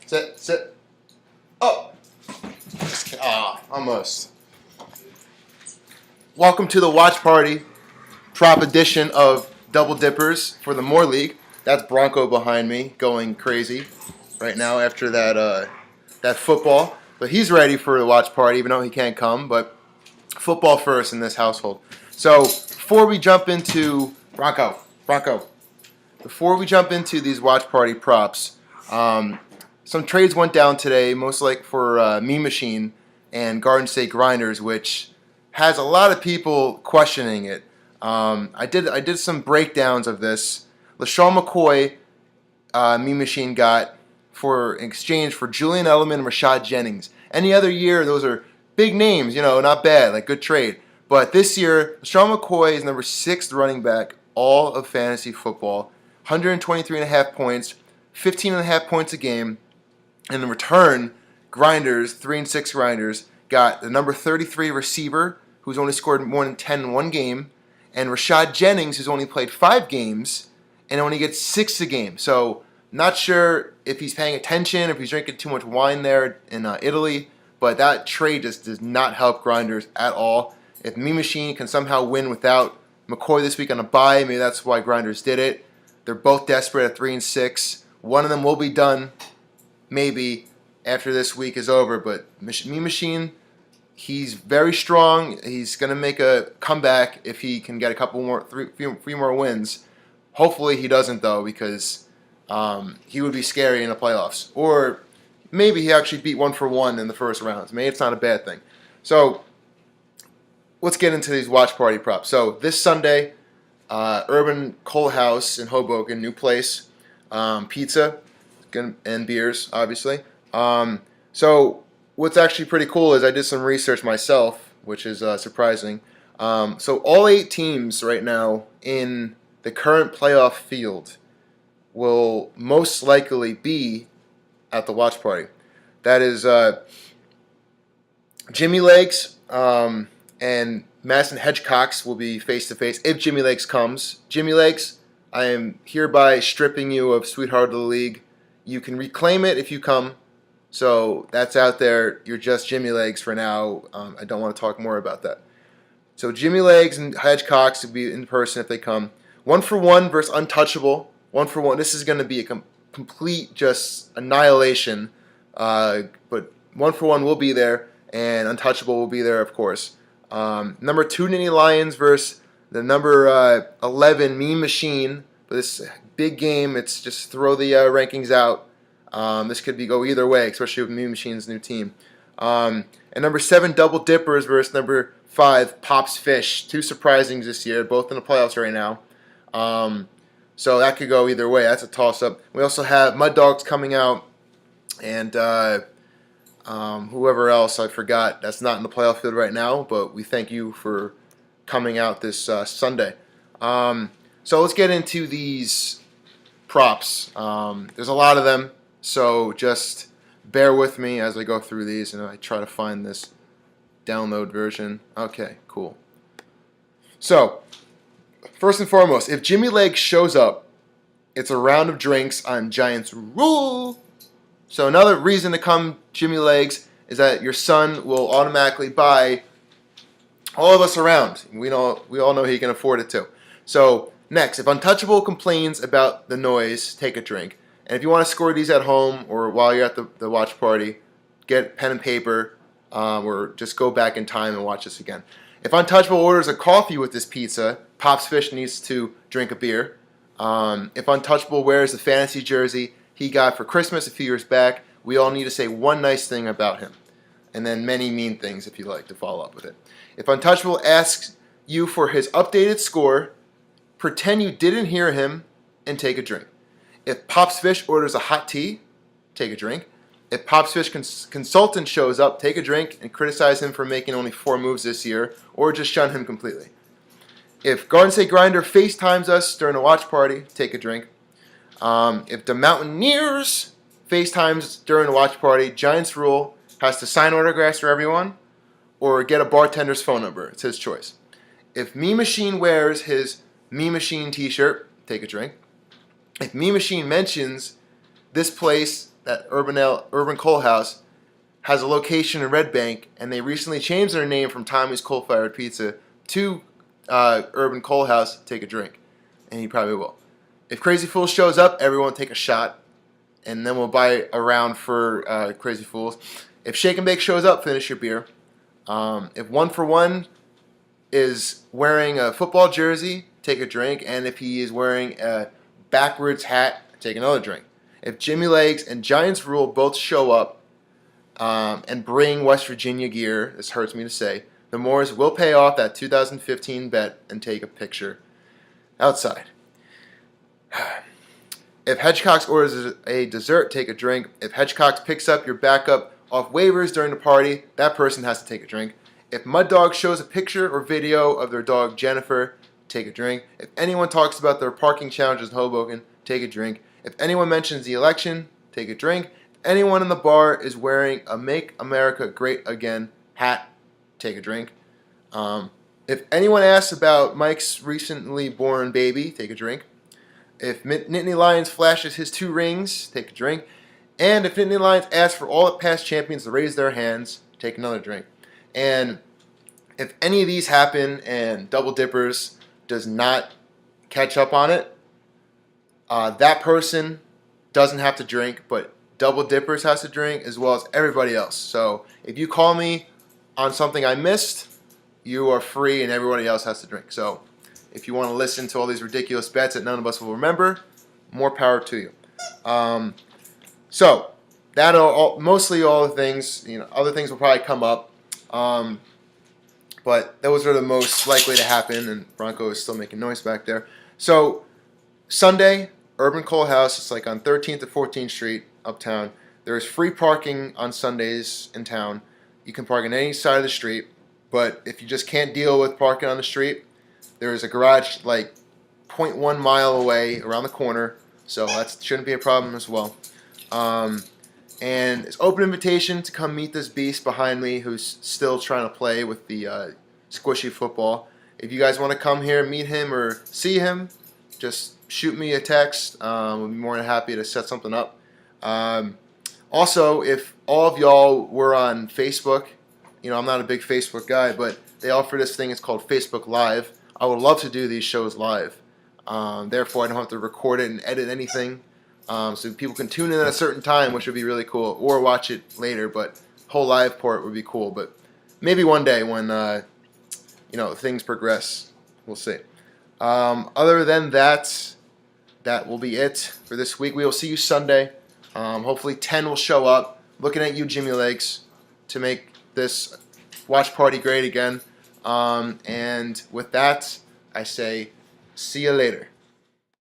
Sit, sit. Oh! Almost. Welcome to the watch party, prop edition of Double Dippers for the Moore League. That's Bronco behind me, going crazy right now after that football. But he's ready for the watch party, even though he can't come. But football first in this household. So before we jump into Bronco, before we jump into these watch party props, some trades went down today, most like for Meme Machine and Garden State Grinders, which has a lot of people questioning it. I did some breakdowns of this. LaShawn McCoy, Meme Machine got for in exchange for Julian Edelman and Rashad Jennings. Any other year, those are big names, not bad, like good trade. But this year, LaShawn McCoy is number 6th running back all of fantasy football, 123.5 points, 15.5 points a game. And in return, Grinders, 3-6 Grinders, got the number 33 receiver, who's only scored more than 10 in one game, and Rashad Jennings, who's only played 5 games and only gets 6 a game. So, not sure if he's paying attention, if he's drinking too much wine there in Italy, but that trade just does not help Grinders at all. If Meme Machine can somehow win without McCoy this week on a bye, maybe that's why Grinders did it. They're both desperate at 3-6. One of them will be done maybe after this week is over, but Meme Machine, he's very strong. He's going to make a comeback if he can get a couple more, three more wins. Hopefully he doesn't, though, because he would be scary in the playoffs. Or maybe he actually beat 1-for-1 in the first rounds. Maybe it's not a bad thing. So let's get into these watch party props. So this Sunday, Urban Coal House in Hoboken, new place, pizza and beers, obviously. So what's actually pretty cool is I did some research myself, which is surprising. So all 8 teams right now in the current playoff field will most likely be at the watch party. That is Jimmy Legs and Madison Hedgecox will be face-to-face if Jimmy Legs comes. Jimmy Legs, I am hereby stripping you of Sweetheart of the League. You can reclaim it if you come. So that's out there. You're just Jimmy Legs for now. I don't want to talk more about that. So Jimmy Legs and Hedgecox will be in person if they come. 1-for-1 versus Untouchable. 1-for-1. This is going to be a complete just annihilation. But 1-for-1 will be there, and Untouchable will be there, of course. Number 2 Nittany Lions versus the number 11 Meme Machine. But this big game, it's just throw the rankings out. This could go either way, especially with Meme Machine's new team. And number 7 Double Dippers versus number 5 Pops Fish. 2 surprisings this year, both in the playoffs right now. So that could go either way. That's a toss-up. We also have Mud Dogs coming out, and whoever else I forgot that's not in the playoff field right now, but we thank you for coming out this Sunday. So let's get into these props. There's a lot of them, so just bear with me as I go through these and I try to find this download version. Okay, cool. So, first and foremost, if Jimmy Legs shows up, it's a round of drinks on Giants Rule. So another reason to come Jimmy Legs is that your son will automatically buy all of us around. We all know he can afford it too. So next, if Untouchable complains about the noise, take a drink. And if you want to score these at home or while you're at the watch party, get pen and paper or just go back in time and watch this again. If Untouchable orders a coffee with this pizza, Pops Fish needs to drink a beer. If Untouchable wears the fantasy jersey he got for Christmas a few years back, we all need to say one nice thing about him. And then many mean things if you like to follow up with it. If Untouchable asks you for his updated score, pretend you didn't hear him and take a drink. If Pops Fish orders a hot tea, take a drink. If Pops Fish consultant shows up, take a drink and criticize him for making only 4 moves this year, or just shun him completely. If Garden State Grinder FaceTimes us during a watch party, take a drink. If the Mountaineers FaceTimes during a watch party, Giants Rule has to sign autographs for everyone or get a bartender's phone number. It's his choice. If Meme Machine wears his Meme Machine t-shirt, take a drink. If Meme Machine mentions this place that Urban Coal House has a location in Red Bank, and they recently changed their name from Tommy's Coal Fired Pizza to Urban Coal House. Take a drink, and he probably will. If Crazy Fools shows up, everyone take a shot, and then we'll buy a round for Crazy Fools. If Shake and Bake shows up, finish your beer. If One for One is wearing a football jersey, take a drink, and if he is wearing a backwards hat, take another drink. If Jimmy Legs and Giants Rule both show up and bring West Virginia gear, this hurts me to say, the Moors will pay off that 2015 bet and take a picture outside. If Hedgecox orders a dessert, take a drink. If Hedgecox picks up your backup off waivers during the party, that person has to take a drink. If Mud Dog shows a picture or video of their dog Jennifer, take a drink. If anyone talks about their parking challenges in Hoboken, take a drink. If anyone mentions the election, take a drink. If anyone in the bar is wearing a Make America Great Again hat, take a drink. If anyone asks about Mike's recently born baby, take a drink. If Nittany Lions flashes his 2 rings, take a drink. And if Nittany Lions asks for all the past champions to raise their hands, take another drink. And if any of these happen and Double Dippers does not catch up on it, that person doesn't have to drink, but Double Dippers has to drink as well as everybody else. So if you call me on something I missed, you are free and everybody else has to drink. So if you want to listen to all these ridiculous bets that none of us will remember, more power to you. So that are mostly all the things. Other things will probably come up, but those are the most likely to happen. And Bronco is still making noise back there. So Sunday, Urban Coal House. It's like on 13th to 14th Street, uptown. There is free parking on Sundays in town. You can park on any side of the street, but if you just can't deal with parking on the street, there is a garage like 0.1 mile away around the corner, so that shouldn't be a problem as well. And it's open invitation to come meet this beast behind me who's still trying to play with the squishy football. If you guys want to come here, meet him, or see him, just shoot me a text. We'll be more than happy to set something up. Also, if all of y'all were on Facebook, I'm not a big Facebook guy, but they offer this thing. It's called Facebook Live. I would love to do these shows live. Therefore, I don't have to record it and edit anything. So people can tune in at a certain time, which would be really cool, or watch it later. But whole live port would be cool. But maybe one day when things progress, we'll see. Other than that, that will be it for this week. We will see you Sunday. Hopefully 10 will show up. Looking at you, Jimmy Legs, to make this watch party great again. And with that, I say, see you later.